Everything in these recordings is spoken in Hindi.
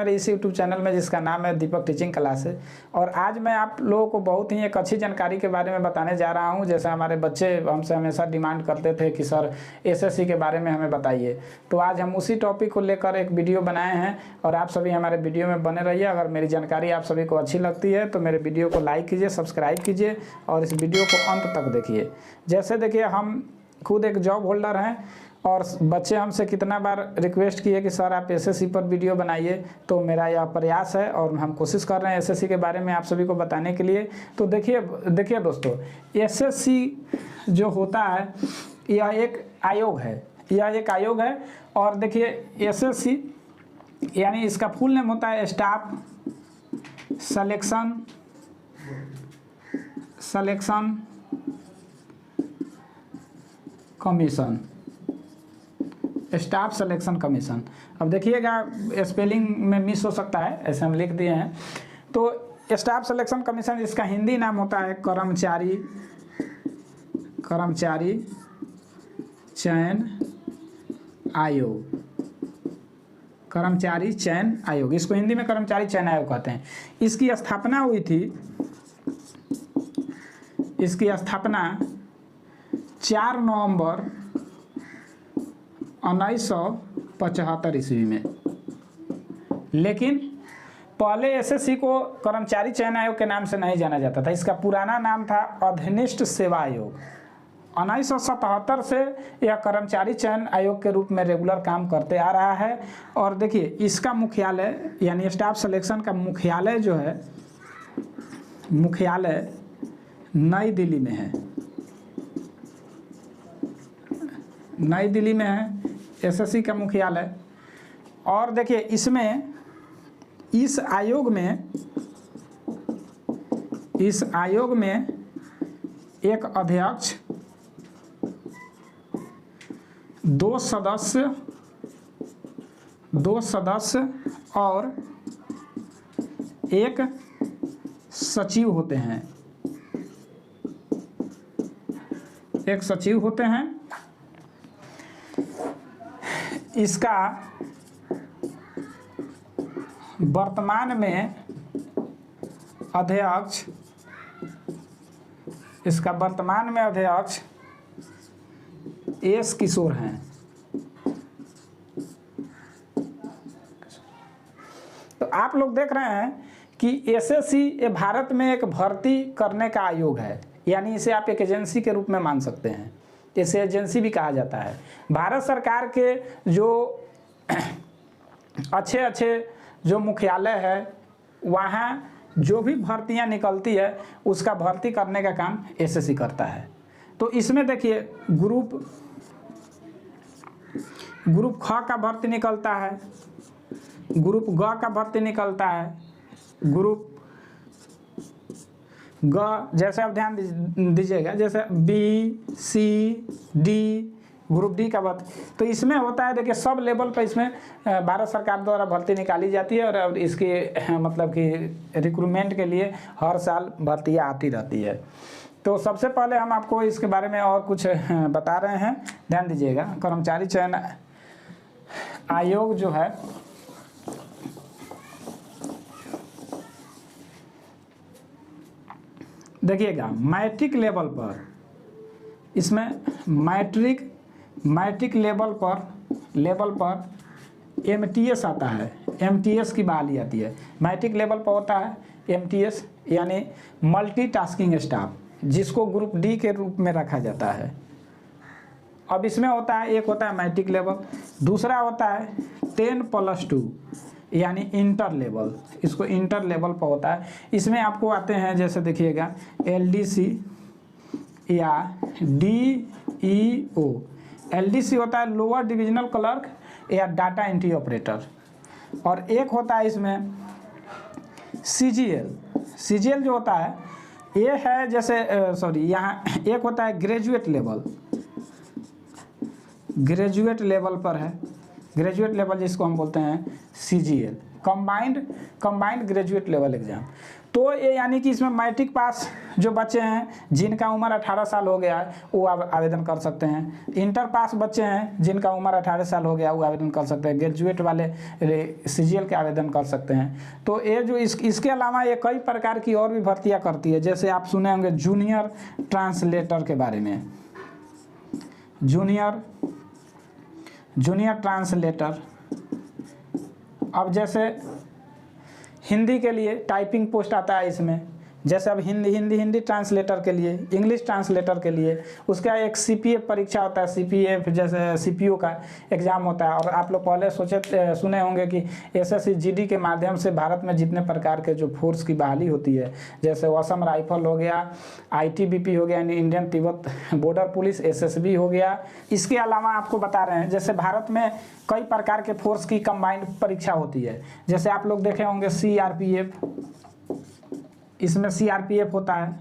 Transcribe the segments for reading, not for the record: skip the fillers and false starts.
हमारे इस यूट्यूब चैनल में जिसका नाम है दीपक टीचिंग क्लासेस। और आज मैं आप लोगों को बहुत ही एक अच्छी जानकारी के बारे में बताने जा रहा हूं। जैसे हमारे बच्चे हमसे हमेशा डिमांड करते थे कि सर एसएससी के बारे में हमें बताइए, तो आज हम उसी टॉपिक को लेकर एक वीडियो बनाए हैं और आप सभी हमारे वीडियो में बने रहिए। अगर मेरी जानकारी आप सभी को अच्छी लगती है तो मेरे वीडियो को लाइक कीजिए, सब्सक्राइब कीजिए और इस वीडियो को अंत तक देखिए। जैसे देखिए, हम खुद एक जॉब होल्डर हैं और बच्चे हमसे कितना बार रिक्वेस्ट किए कि सर आप एसएससी पर वीडियो बनाइए, तो मेरा यह प्रयास है और हम कोशिश कर रहे हैं एसएससी के बारे में आप सभी को बताने के लिए। तो देखिए दोस्तों, एसएससी जो होता है यह एक आयोग है, और देखिए एसएससी यानी इसका फुल नेम होता है staff selection commission, staff selection commission. अब देखिएगा स्पेलिंग में मिस हो सकता है, ऐसे हम लिख दिए हैं। तो स्टाफ सिलेक्शन कमीशन इसका हिंदी नाम होता है कर्मचारी चयन आयोग। कर्मचारी चयन आयोग, इसको हिंदी में कर्मचारी चयन आयोग कहते हैं। इसकी स्थापना हुई थी, इसकी स्थापना 4 नवंबर 1975 ईस्वी में। लेकिन पहले एसएससी को कर्मचारी चयन आयोग के नाम से नहीं जाना जाता था, इसका पुराना नाम था अधीनस्थ सेवा आयोग। 1977 से यह कर्मचारी चयन आयोग के रूप में रेगुलर काम करते आ रहा है। और देखिए इसका मुख्यालय यानी स्टाफ सिलेक्शन का मुख्यालय जो है, मुख्यालय नई दिल्ली में है, नई दिल्ली में है एसएससी का मुख्यालय। और देखिए इसमें इस आयोग में एक अध्यक्ष, 2 सदस्य और एक सचिव होते हैं, इसका वर्तमान में अध्यक्ष एस किशोर हैं। तो आप लोग देख रहे हैं कि एसएससी भारत में एक भर्ती करने का आयोग है, यानी इसे आप एक एजेंसी के रूप में मान सकते हैं। इसे एजेंसी भी कहा जाता है। भारत सरकार के जो अच्छे जो मुख्यालय है, वहाँ जो भी भर्तियाँ निकलती है उसका भर्ती करने का काम एसएससी करता है। तो इसमें देखिए ग्रुप ख का भर्ती निकलता है, ग्रुप ग का भर्ती निकलता है, ग्रुप ग जैसे आप ध्यान दीजिएगा, जैसे B C D, group D का भर्ती। तो इसमें होता है देखिए सब लेवल पर इसमें भारत सरकार द्वारा भर्ती निकाली जाती है और इसके मतलब कि रिक्रूटमेंट के लिए हर साल भर्तियाँ आती रहती है। तो सबसे पहले हम आपको इसके बारे में और कुछ बता रहे हैं, ध्यान दीजिएगा। कर्मचारी चयन आयोग जो है देखिएगा मैट्रिक लेवल पर, इसमें मैट्रिक लेवल पर एमटीएस आता है, एमटीएस की बहाली आती है। मैट्रिक लेवल पर होता है एमटीएस यानी मल्टीटास्किंग स्टाफ, जिसको ग्रुप डी के रूप में रखा जाता है। अब इसमें होता है, एक होता है मैट्रिक लेवल, दूसरा होता है 10+2 यानी इंटर लेवल, इसको इंटर लेवल पर होता है। इसमें आपको आते हैं जैसे देखिएगा एलडीसी या डीईओ। एलडीसी होता है लोअर डिविजनल क्लर्क या डाटा एंट्री ऑपरेटर, और एक होता है इसमें सीजीएल जो होता है ये है जैसे यहाँ एक होता है ग्रेजुएट लेवल पर है, ग्रेजुएट लेवल जिसको हम बोलते हैं CGL, combined graduate level exam. तो ये यानी कि इसमें मैट्रिक पास जो बच्चे हैं जिनका उम्र 18 साल हो गया है वो आवेदन कर सकते हैं। इंटर पास बच्चे हैं जिनका उम्र 18 साल हो गया वो आवेदन कर सकते हैं। ग्रेजुएट वाले CGL के आवेदन कर सकते हैं। तो ये जो इसके अलावा ये कई प्रकार की और भी भर्तियाँ करती है। जैसे आप सुने होंगे जूनियर ट्रांसलेटर के बारे में, जूनियर ट्रांसलेटर। अब जैसे हिंदी के लिए टाइपिंग पोस्ट आता है इसमें, जैसे अब हिंदी ट्रांसलेटर के लिए, इंग्लिश ट्रांसलेटर के लिए उसका एक CPF परीक्षा होता है। CPF जैसे CPO का एग्ज़ाम होता है। और आप लोग पहले सुने होंगे कि SSC GD के माध्यम से भारत में जितने प्रकार के जो फोर्स की बहाली होती है, जैसे असम राइफल हो गया, ITBP हो गया यानी Indian Tibet border police, SSB हो गया। इसके अलावा आपको बता रहे हैं जैसे भारत में कई प्रकार के फोर्स की कंबाइंड परीक्षा होती है। जैसे आप लोग देखे होंगे CRPF, इसमें CRPF होता है,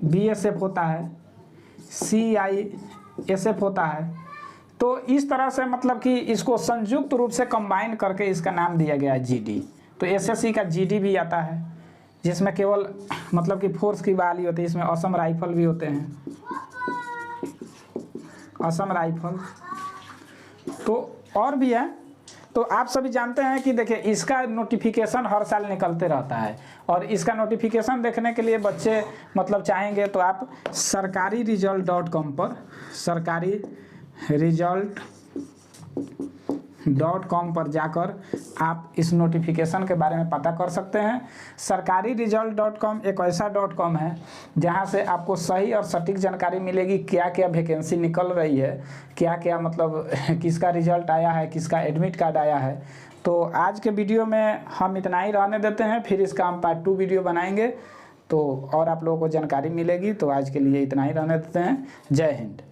BSF होता है, CISF होता है। तो इस तरह से मतलब कि इसको संयुक्त रूप से कंबाइन करके इसका नाम दिया गया है GD। तो SSC का GD भी आता है जिसमें केवल मतलब कि फोर्स की बहाली होती है। इसमें असम राइफल भी होते हैं, असम राइफल तो और भी है। तो आप सभी जानते हैं कि देखिए इसका नोटिफिकेशन हर साल निकलते रहता है। और इसका नोटिफिकेशन देखने के लिए बच्चे मतलब चाहेंगे तो आप sarkariresult.com पर, sarkariresult.com पर जाकर आप इस नोटिफिकेशन के बारे में पता कर सकते हैं। sarkariresult.com एक ऐसा .com है जहां से आपको सही और सटीक जानकारी मिलेगी, क्या क्या वैकेंसी निकल रही है, क्या क्या मतलब किसका रिजल्ट आया है, किसका एडमिट कार्ड आया है। तो आज के वीडियो में हम इतना ही रहने देते हैं, फिर इसका हम पार्ट 2 वीडियो बनाएंगे तो और आप लोगों को जानकारी मिलेगी। तो आज के लिए इतना ही रहने देते हैं। जय हिंद।